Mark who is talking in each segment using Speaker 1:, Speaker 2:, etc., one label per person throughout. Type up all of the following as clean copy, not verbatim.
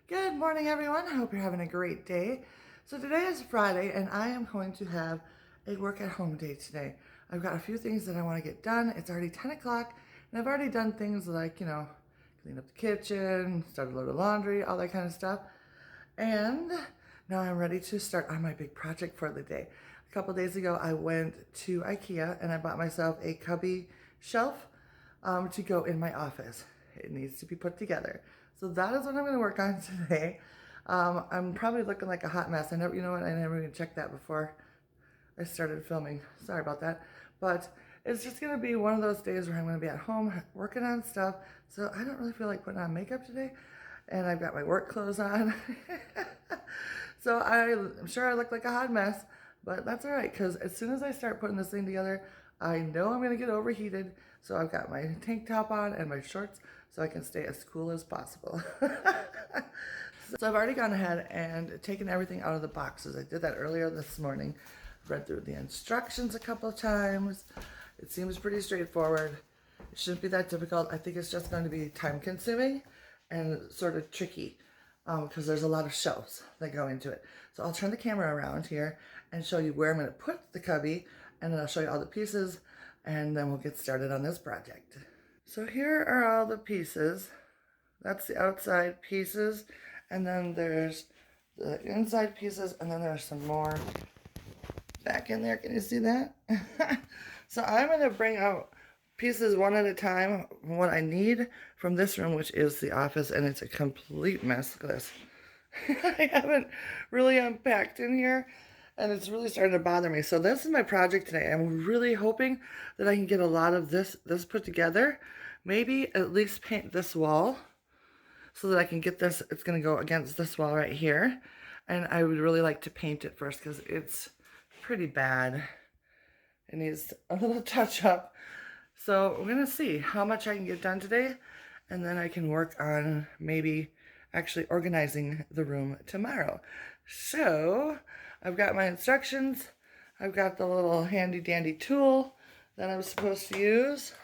Speaker 1: Good morning, everyone. I hope you're having a great day. So today is Friday, and I am going to have a work at home day today. I've got a few things that I want to get done. It's already 10 o'clock, and I've already done things like, clean up the kitchen, start a load of laundry, all that kind of stuff. And now I'm ready to start on my big project for the day. A couple days ago, I went to Ikea, and I bought myself a cubby shelf to go in my office. It needs to be put together. So that is what I'm going to work on today. I'm probably looking like a hot mess. I never even checked that before I started filming. Sorry about that. But it's just going to be one of those days where I'm going to be at home working on stuff. So I don't really feel like putting on makeup today. And I've got my work clothes on. So I'm sure I look like a hot mess. But that's all right, because as soon as I start putting this thing together, I know I'm going to get overheated. So I've got my tank top on and my shorts so I can stay as cool as possible. So I've already gone ahead and taken everything out of the boxes. I did that earlier this morning. Read through the instructions a couple of times. It seems pretty straightforward. It shouldn't be that difficult. I think it's just going to be time consuming and sort of tricky because there's a lot of shelves that go into it. So I'll turn the camera around here and show you where I'm going to put the cubby, and then I'll show you all the pieces, and then we'll get started on this project. So here are all the pieces. That's the outside pieces, and then there's the inside pieces, and then there's some more back in there. Can you see that? So I'm going to bring out pieces one at a time, what I need from this room, which is the office, and it's a complete mess. Look at this. I haven't really unpacked in here, and it's really starting to bother me. So this is my project today. I'm really hoping that I can get a lot of this put together. Maybe at least paint this wall so that I can get this. It's going to go against this wall right here. And I would really like to paint it first because it's pretty bad. It needs a little touch up. So we're going to see how much I can get done today. And then I can work on maybe actually organizing the room tomorrow. So I've got my instructions. I've got the little handy dandy tool that I'm supposed to use.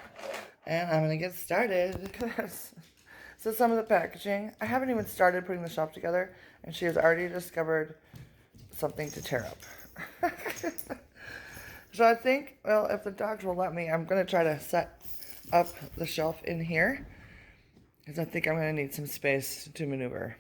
Speaker 1: And I'm going to get started. So some of the packaging. I haven't even started putting the shelf together, and she has already discovered something to tear up. So I think, well, if the dogs will let me, I'm going to try to set up the shelf in here, because I think I'm going to need some space to maneuver.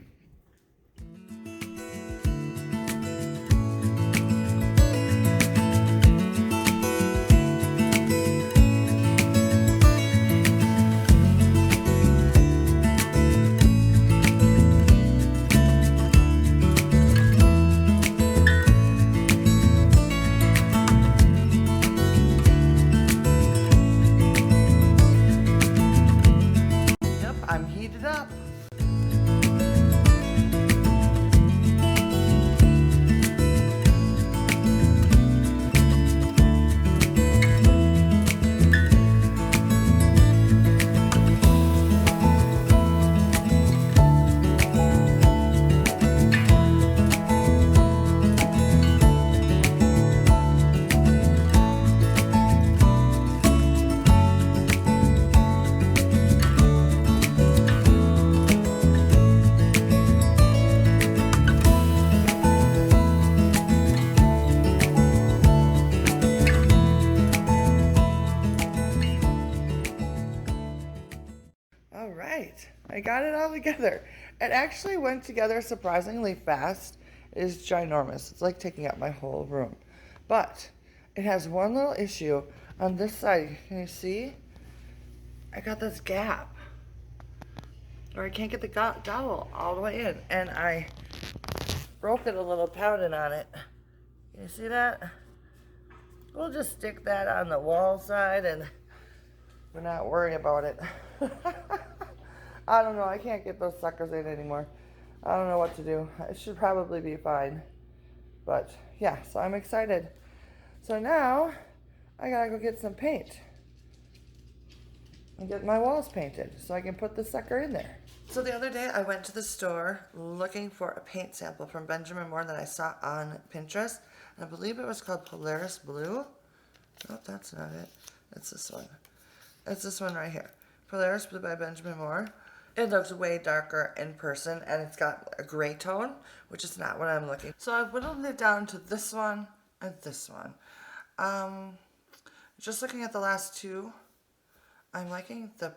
Speaker 1: Yep, I'm heated up. All right, I got it all together. It actually went together surprisingly fast. It is ginormous. It's like taking up my whole room. But it has one little issue on this side. Can you see? I got this gap, or I can't get the dowel all the way in, and I broke it a little pounding on it. Can you see that? We'll just stick that on the wall side, and we're not worried about it. I don't know. I can't get those suckers in anymore. I don't know what to do. It should probably be fine. But yeah, so I'm excited. So now I gotta go get some paint and get my walls painted so I can put the sucker in there. So the other day I went to the store looking for a paint sample from Benjamin Moore that I saw on Pinterest. I believe it was called Polaris Blue. No, that's not it. It's this one. It's this one right here. Polaris Blue by Benjamin Moore. It looks way darker in person, and it's got a gray tone, which is not what I'm looking. So I've whittled it down to this one and this one. Just looking at the last two, I'm liking the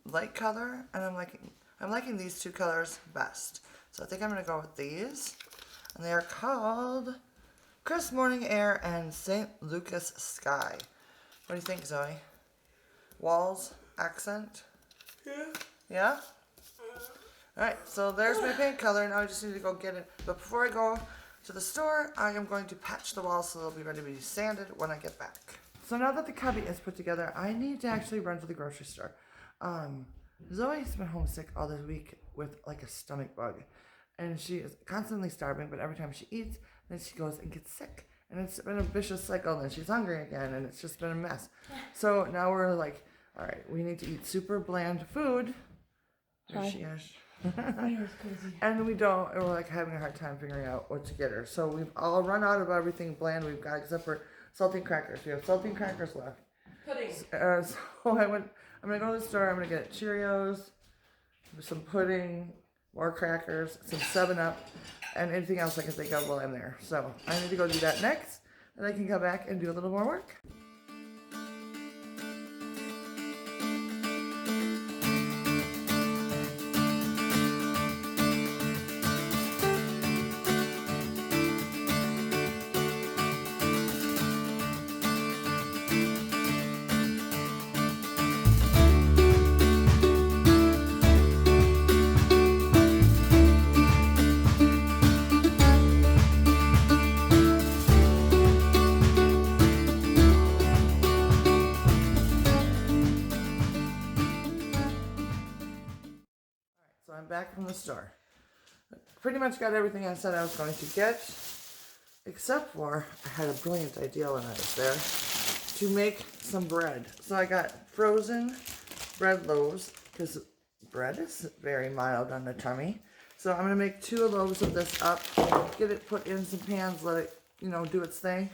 Speaker 1: light color, and I'm liking these two colors best. So I think I'm gonna go with these, and they are called Crisp Morning Air and St. Lucas Sky. What do you think, Zoe? Walls, accent? Yeah. Yeah? Alright, so there's my paint color. Now I just need to go get it. But before I go to the store, I am going to patch the walls so they'll be ready to be sanded when I get back. So now that the cubby is put together, I need to actually run to the grocery store. Zoe's been homesick all this week with like a stomach bug. And she is constantly starving, but every time she eats, then she goes and gets sick. And it's been a vicious cycle, and then she's hungry again, and it's just been a mess. So now we're like, all right, we need to eat super bland food. There she is. And we're like having a hard time figuring out what to get her. So we've all run out of everything bland we've got except for saltine crackers. We have saltine crackers left.
Speaker 2: Pudding.
Speaker 1: So I'm gonna go to the store. I'm gonna get Cheerios, some pudding, more crackers, some 7-Up, and anything else I can think of while I'm there. So I need to go do that next, and I can come back and do a little more work. So I'm back from the store. Pretty much got everything I said I was going to get, except for I had a brilliant idea when I was there to make some bread. So I got frozen bread loaves because bread is very mild on the tummy. So I'm gonna make 2 loaves of this up, get it put in some pans, let it, do its thing.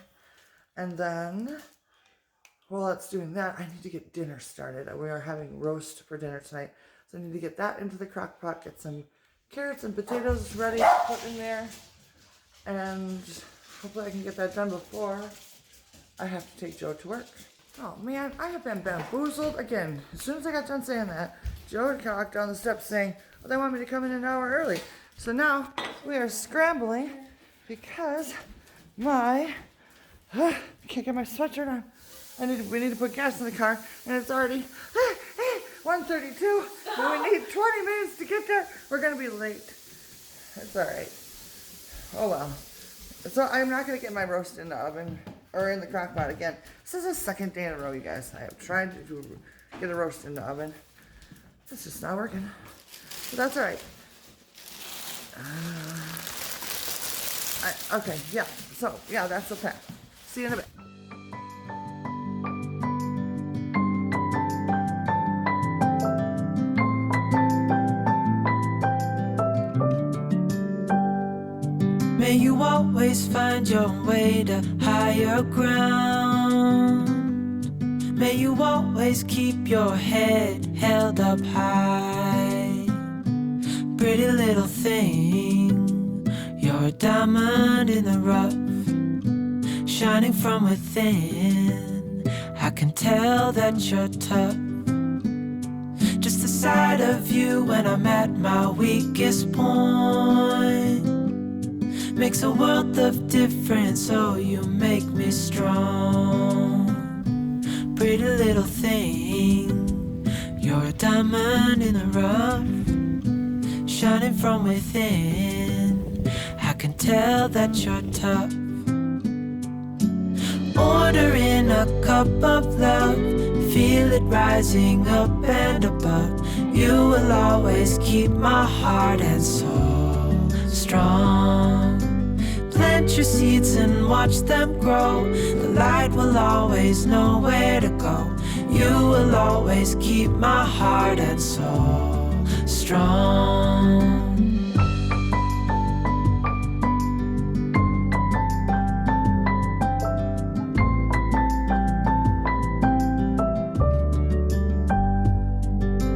Speaker 1: And then while it's doing that, I need to get dinner started. We are having roast for dinner tonight. So I need to get that into the crock pot, get some carrots and potatoes ready to put in there. And hopefully I can get that done before I have to take Joe to work. Oh man, I have been bamboozled again. As soon as I got done saying that, Joe had walked down the steps saying, well, they want me to come in an hour early. So now we are scrambling because I can't get my sweatshirt on. We need to put gas in the car, and it's already 1:32, and we need 20 minutes to get there. We're gonna be late. It's all right. Oh well. So I'm not gonna get my roast in the oven or in the crock pot again. This is the second day in a row, you guys. I have tried to get a roast in the oven. It's just not working. But that's all right. Okay, yeah. So yeah, that's the plan. See you in a bit.
Speaker 3: May you always find your way to higher ground. May you always keep your head held up high. Pretty little thing, you're a diamond in the rough, shining from within. I can tell that you're tough. Just the sight of you when I'm at my weakest point makes a world of difference, oh, you make me strong. Pretty little thing, you're a diamond in the rough, shining from within. I can tell that you're tough. Ordering a cup of love, feel it rising up and above. You will always keep my heart and soul strong. Plant your seeds and watch them grow. The light will always know where to go. You will always keep my heart and soul strong.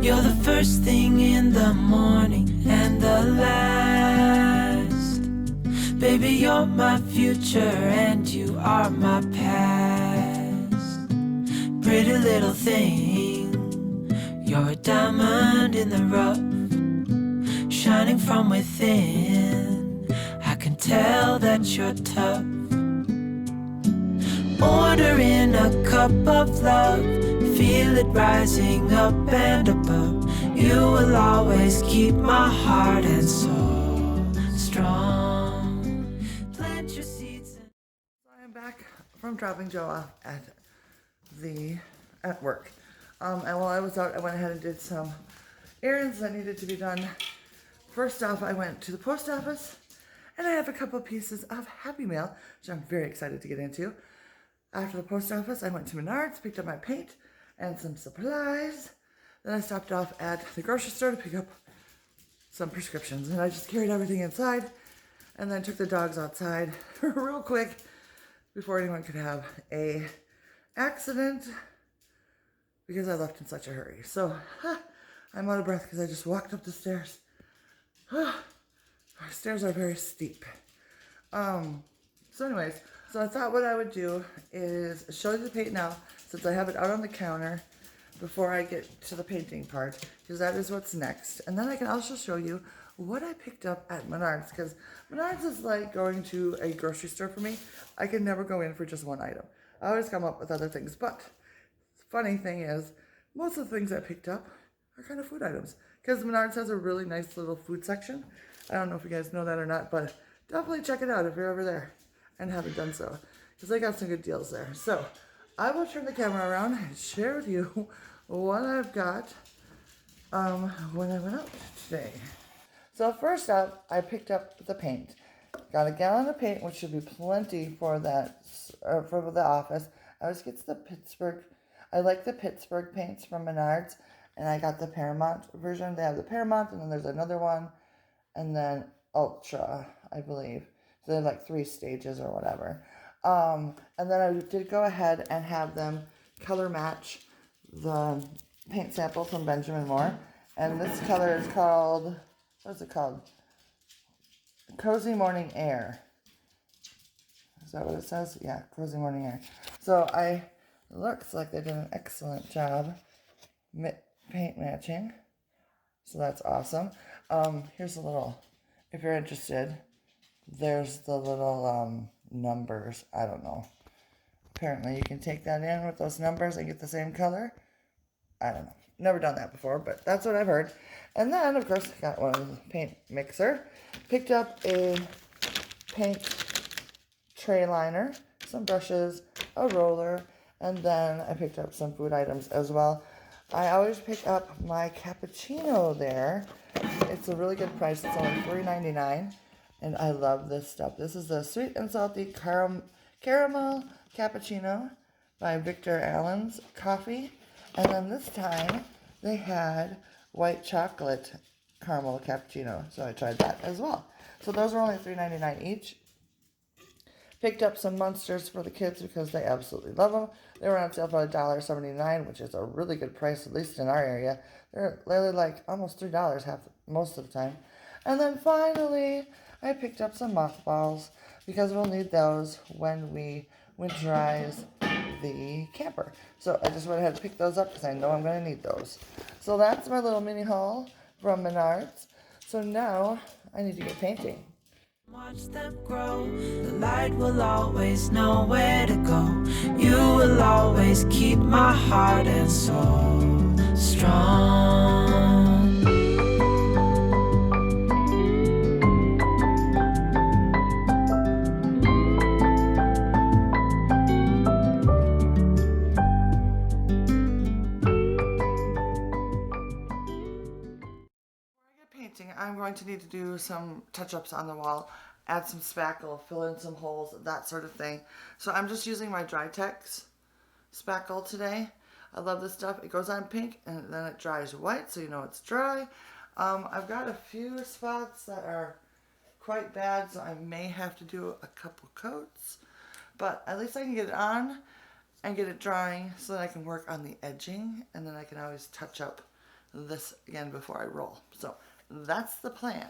Speaker 3: You're the first thing in Baby, you're my future and you are my past. Pretty little thing, you're a diamond in the rough, shining from within. I can tell that you're tough. Ordering a cup of love, feel it rising up and above. You will always keep my heart and soul strong. Plant your seeds in.
Speaker 1: So I am back from dropping Joe off at work. And while I was out, I went ahead and did some errands that needed to be done. First off, I went to the post office, and I have a couple pieces of Happy Mail, which I'm very excited to get into. After the post office, I went to Menards, picked up my paint and some supplies. Then I stopped off at the grocery store to pick up some prescriptions, and I just carried everything inside and then took the dogs outside real quick before anyone could have a accident because I left in such a hurry. So I'm out of breath because I just walked up the stairs. Our stairs are very steep. So anyways, so I thought what I would do is show you the paint now, since I have it out on the counter, before I get to the painting part, because that is what's next. And then I can also show you what I picked up at Menards, because Menards is like going to a grocery store for me. I can never go in for just one item. I always come up with other things, but the funny thing is, most of the things I picked up are kind of food items, because Menards has a really nice little food section. I don't know if you guys know that or not, but definitely check it out if you're ever there and haven't done so, because they got some good deals there. So I will turn the camera around and share with you what I've got when I went out today. So first up, I picked up the paint. Got a gallon of paint, which should be plenty for that for the office. I always get the Pittsburgh. I like the Pittsburgh paints from Menards, and I got the Paramount version. They have the Paramount, and then there's another one, and then Ultra, I believe. So they're like 3 stages or whatever. And then I did go ahead and have them color match the paint sample from Benjamin Moore. And this color is called, what is it called? Cozy Morning Air. Is that what it says? Yeah, Cozy Morning Air. So it looks like they did an excellent job paint matching. So that's awesome. Here's a little, if you're interested, there's the little numbers. I don't know. Apparently you can take that in with those numbers and get the same color. I don't know. Never done that before, but that's what I've heard. And then, of course, I got one of the paint mixer. Picked up a paint tray liner, some brushes, a roller, and then I picked up some food items as well. I always pick up my cappuccino there. It's a really good price. It's only $3.99, and I love this stuff. This is the sweet and salty caramel cappuccino by Victor Allen's Coffee. And then this time they had white chocolate caramel cappuccino, so I tried that as well. So those were only $3.99 each. Picked up some Munsters for the kids because they absolutely love them. They were on sale for $1.79, which is a really good price, at least in our area. They're literally like almost $3 most of the time. And then finally, I picked up some mothballs because we'll need those when we winterize the camper. So I just went ahead and picked those up because I know I'm going to need those. So that's my little mini haul from Menards. So now I need to get painting.
Speaker 3: Watch them grow. The light will always know where to go. You will always keep my heart and soul strong.
Speaker 1: I'm going to need to do some touch-ups on the wall, add some spackle, fill in some holes, that sort of thing. So I'm just using my Drytex spackle today. I love this stuff. It goes on pink and then it dries white, so you know it's dry. I've got a few spots that are quite bad, so I may have to do a couple coats. But at least I can get it on and get it drying so that I can work on the edging, and then I can always touch up this again before I roll. So that's the plan.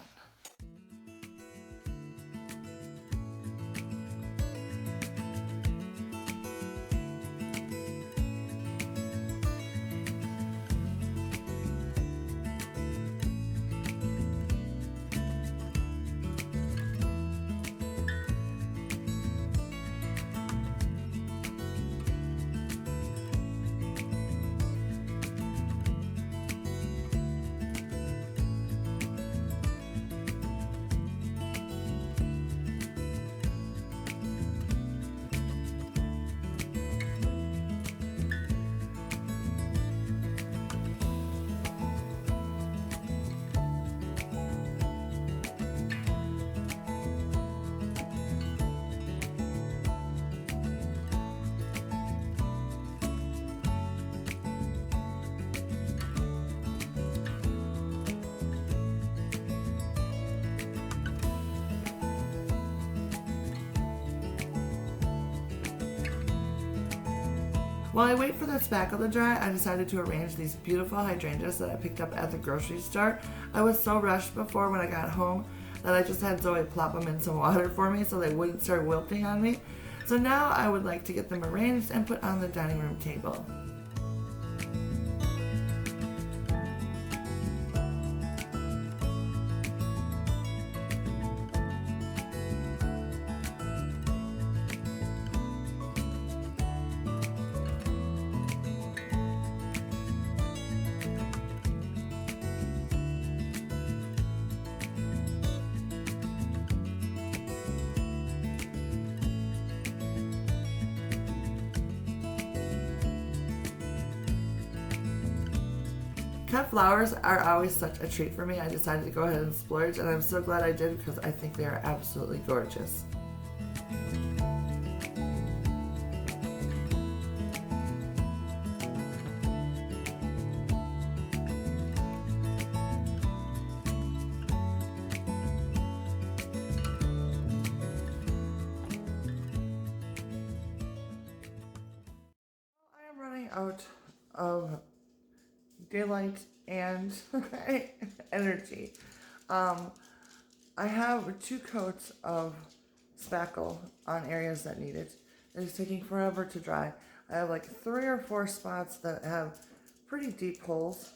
Speaker 1: While I wait for that spackle to dry, I decided to arrange these beautiful hydrangeas that I picked up at the grocery store. I was so rushed before when I got home that I just had Zoe plop them in some water for me so they wouldn't start wilting on me. So now I would like to get them arranged and put on the dining room table. Cut flowers are always such a treat for me. I decided to go ahead and splurge, and I'm so glad I did because I think they are absolutely gorgeous. I am running out of daylight and energy. I have 2 coats of spackle on areas that need it. It is taking forever to dry. I have like 3 or 4 spots that have pretty deep holes.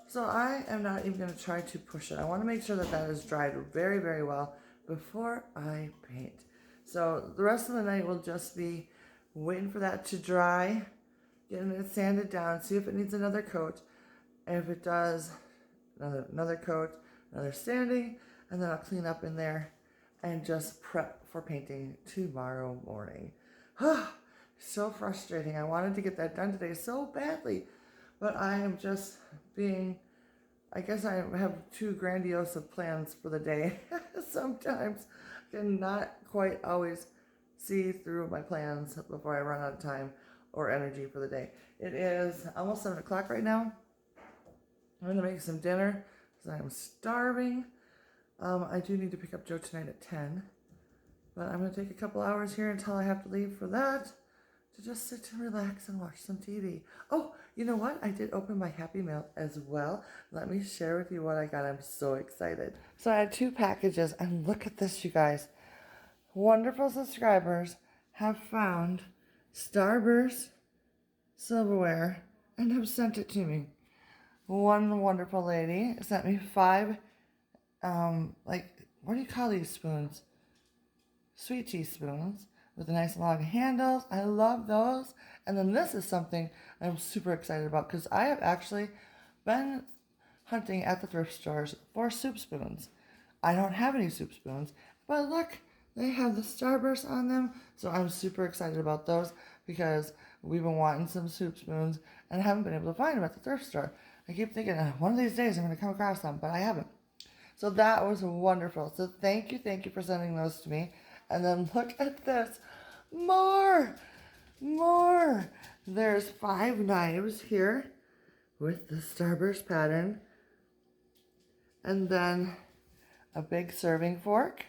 Speaker 1: So I am not even going to try to push it. I want to make sure that that is dried very, very well before I paint. So the rest of the night will just be waiting for that to dry, getting it sanded down, see if it needs another coat. And if it does, another coat, another sanding, and then I'll clean up in there and just prep for painting tomorrow morning. So frustrating. I wanted to get that done today so badly, but I am just being, I guess I have too grandiose of plans for the day. Sometimes I cannot quite always see through my plans before I run out of time or energy for the day. It is almost 7 o'clock right now. I'm going to make some dinner because I'm starving. I do need to pick up Joe tonight at 10. But I'm going to take a couple hours here until I have to leave for that to just sit and relax and watch some TV. Oh, you know what? I did open my Happy Mail as well. Let me share with you what I got. I'm so excited. So I had 2 packages, and look at this, you guys. Wonderful subscribers have found Starburst silverware and have sent it to me. One wonderful lady sent me 5, what do you call these spoons? Sweet tea spoons with the nice long handles. I love those. And then this is something I'm super excited about because I have actually been hunting at the thrift stores for soup spoons. I don't have any soup spoons, but look, they have the Starburst on them. So I'm super excited about those because we've been wanting some soup spoons and haven't been able to find them at the thrift store. I keep thinking one of these days I'm going to come across them, but I haven't. So that was wonderful. So thank you for sending those to me. And then look at this. More. There's 5 knives here with the Starburst pattern. And then a big serving fork.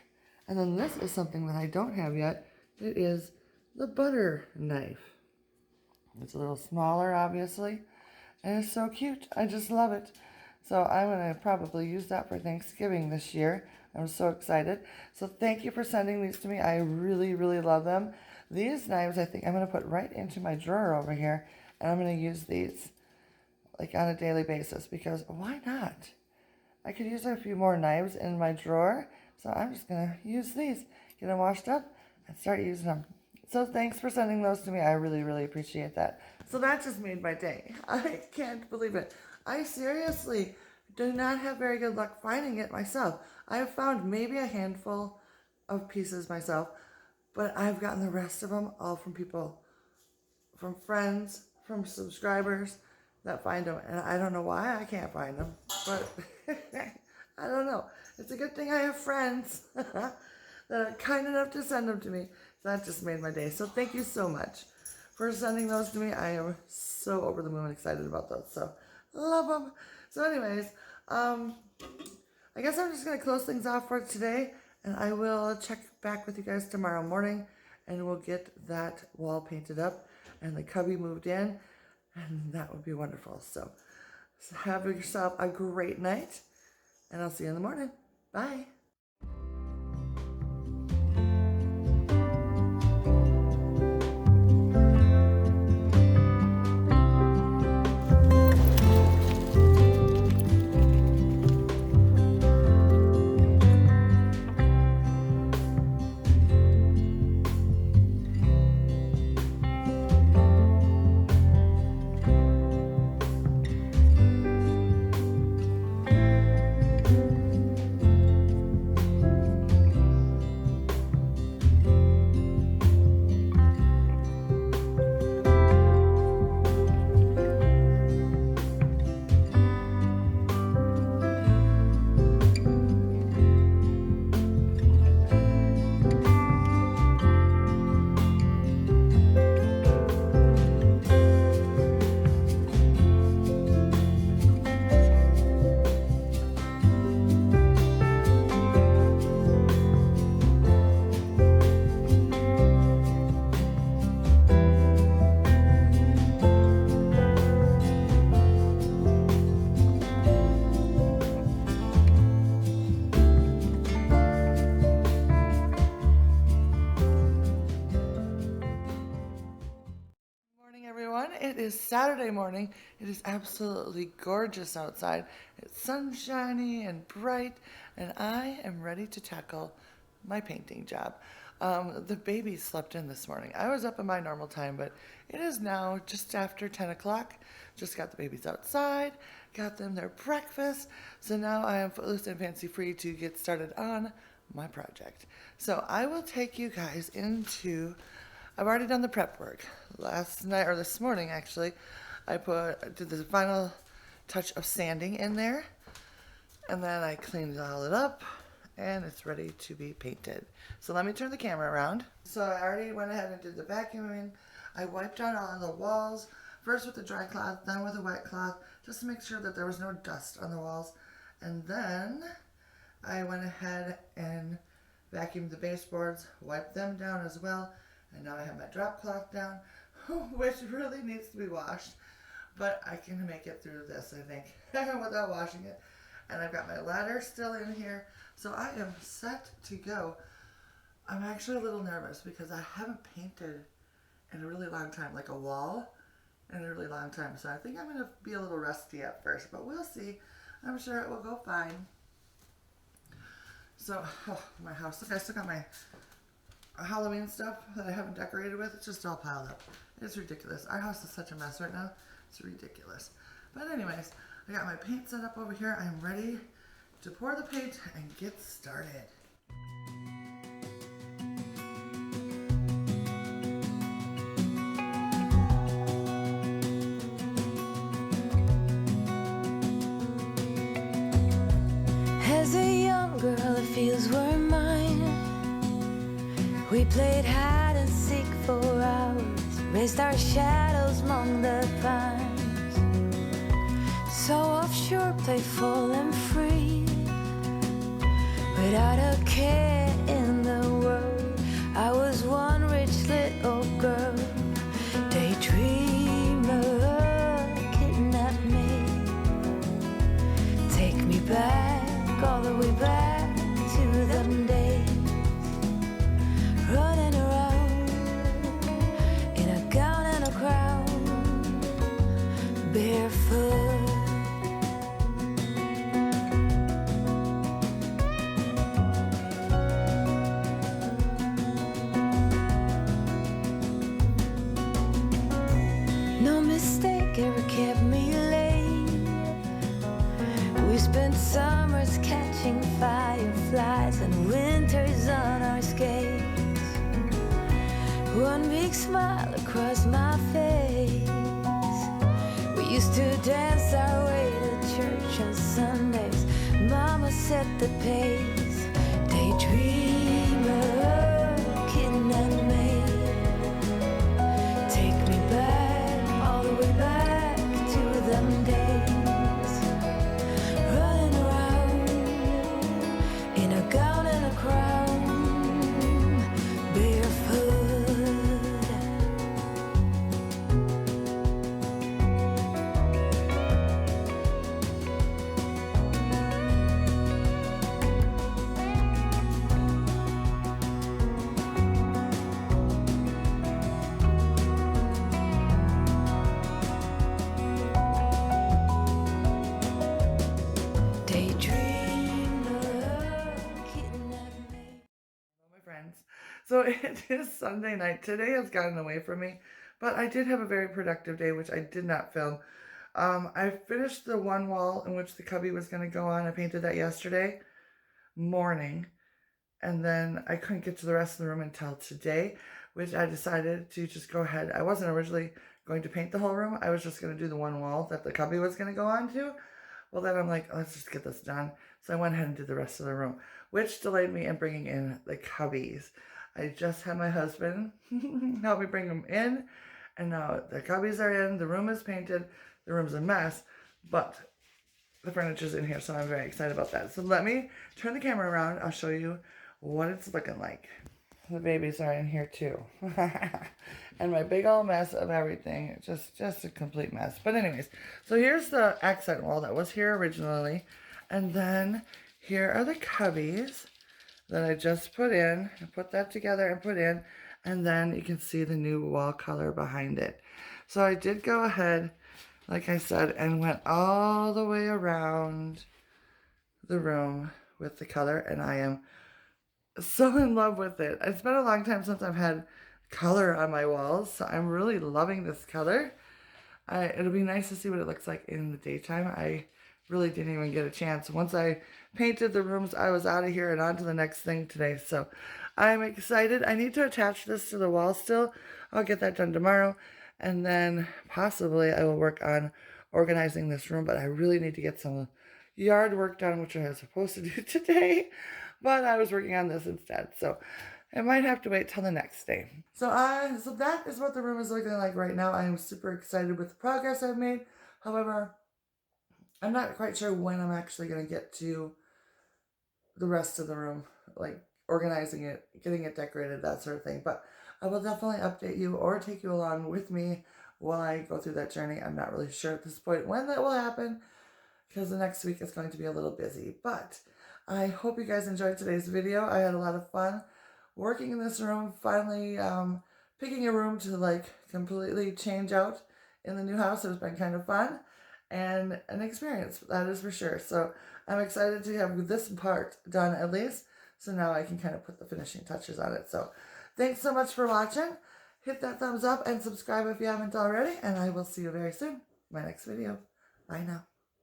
Speaker 1: And then this is something that I don't have yet. It is the butter knife. It's a little smaller, obviously. And it's so cute. I just love it. So I'm going to probably use that for Thanksgiving this year. I'm so excited. So thank you for sending these to me. I really, really love them. These knives, I think I'm going to put right into my drawer over here. And I'm going to use these like on a daily basis because why not? I could use a few more knives in my drawer. So I'm just going to use these, get them washed up, and start using them. So thanks for sending those to me. I really, really appreciate that. So that just made my day. I can't believe it. I seriously do not have very good luck finding it myself. I have found maybe a handful of pieces myself, but I've gotten the rest of them all from people, from friends, from subscribers that find them. And I don't know why I can't find them, but I don't know. It's a good thing I have friends that are kind enough to send them to me. So that just made my day. So thank you so much for sending those to me. I am so over the moon excited about those. So love them. So anyways, I guess I'm just going to close things off for today. And I will check back with you guys tomorrow morning. And we'll get that wall painted up. and the cubby moved in, and that would be wonderful. So have yourself a great night, and I'll see you in the morning. Bye. It is Saturday morning. It is absolutely gorgeous outside. It's sunshiny and bright, and I am ready to tackle my painting job. The baby slept in this morning. I was up at my normal time, but it is now just after 10 o'clock. Just got the babies outside, got them their breakfast, so now I am footloose and fancy free to get started on my project. So I will take you guys into... I've already done the prep work. Last night, or this morning actually, I did the final touch of sanding in there, and then I cleaned all it up, and it's ready to be painted. So let me turn the camera around. So I already went ahead and did the vacuuming. I wiped down all of the walls, first with the dry cloth, then with a wet cloth, just to make sure that there was no dust on the walls. And then I went ahead and vacuumed the baseboards, wiped them down as well. And now I have my drop cloth down, which really needs to be washed, but I can make it through this, I think, without washing it. And I've got my ladder still in here, so I am set to go. I'm actually a little nervous because I haven't painted in a really long time, like a wall in a really long time. So I think I'm going to be a little rusty at first, but we'll see. I'm sure it will go fine. So, my house, look, I still got my Halloween stuff that I haven't decorated with. It's just all piled up. It's ridiculous. Our house is such a mess right now. It's ridiculous. But anyways, I got my paint set up over here. I'm ready to pour the paint and get started.
Speaker 3: As a young girl, the fields were mine. We played hide and seek for hours, raised our shadows among the pines. So offshore, playful and free, without a care in the world. I was one rich little girl, daydreamer, kidnap me, take me back, all the way back to them days. Running around in a gown and a crown, barefoot. No mistake ever kept me late. We spent summers catching fireflies and winters on our skates. One big smile across my face. We used to dance our way to church on Sundays. Mama set the pace. Daydreamer, kidnap me, take me back, all the way back to them days. Running around in a gown and a crown, barefoot.
Speaker 1: friends. So it is Sunday night. Today has gotten away from me, but I did have a very productive day, which I did not film. I finished the one wall in which the cubby was going to go on. I painted that yesterday morning, and then I couldn't get to the rest of the room until today, which I decided to just go ahead. I wasn't originally going to paint the whole room. I was just going to do the one wall that the cubby was going to go on to. Well, then I'm like, let's just get this done. So I went ahead and did the rest of the room, which delayed me in bringing in the cubbies. I just had my husband help me bring them in, and now the cubbies are in, the room is painted, the room's a mess, but the furniture's in here, so I'm very excited about that. So let me turn the camera around. I'll show you what it's looking like. The babies are in here too. And my big old mess of everything. Just a complete mess. But anyways, so here's the accent wall that was here originally. And then here are the cubbies that I just put in. I put that together and put in. And then you can see the new wall color behind it. So I did go ahead, like I said, and went all the way around the room with the color. And I am so in love with it. It's been a long time since I've had color on my walls, so I'm really loving this color. It'll be nice to see what it looks like in the daytime. I really didn't even get a chance. Once I painted the rooms, I was out of here and on to the next thing today. So I'm excited. I need to attach this to the wall still. I'll get that done tomorrow. And then possibly I will work on organizing this room, but I really need to get some yard work done, which I was supposed to do today, but I was working on this instead. So I might have to wait till the next day. So that is what the room is looking like right now. I am super excited with the progress I've made. However, I'm not quite sure when I'm actually going to get to the rest of the room, like organizing it, getting it decorated, that sort of thing. But I will definitely update you or take you along with me while I go through that journey. I'm not really sure at this point when that will happen, because the next week is going to be a little busy. But I hope you guys enjoyed today's video. I had a lot of fun working in this room, finally picking a room to like completely change out in the new house. It's been kind of fun and an experience, that is for sure. So I'm excited to have this part done at least, so now I can kind of put the finishing touches on it. So thanks so much for watching. Hit that thumbs up and subscribe if you haven't already, and I will see you very soon in my next video. Bye now.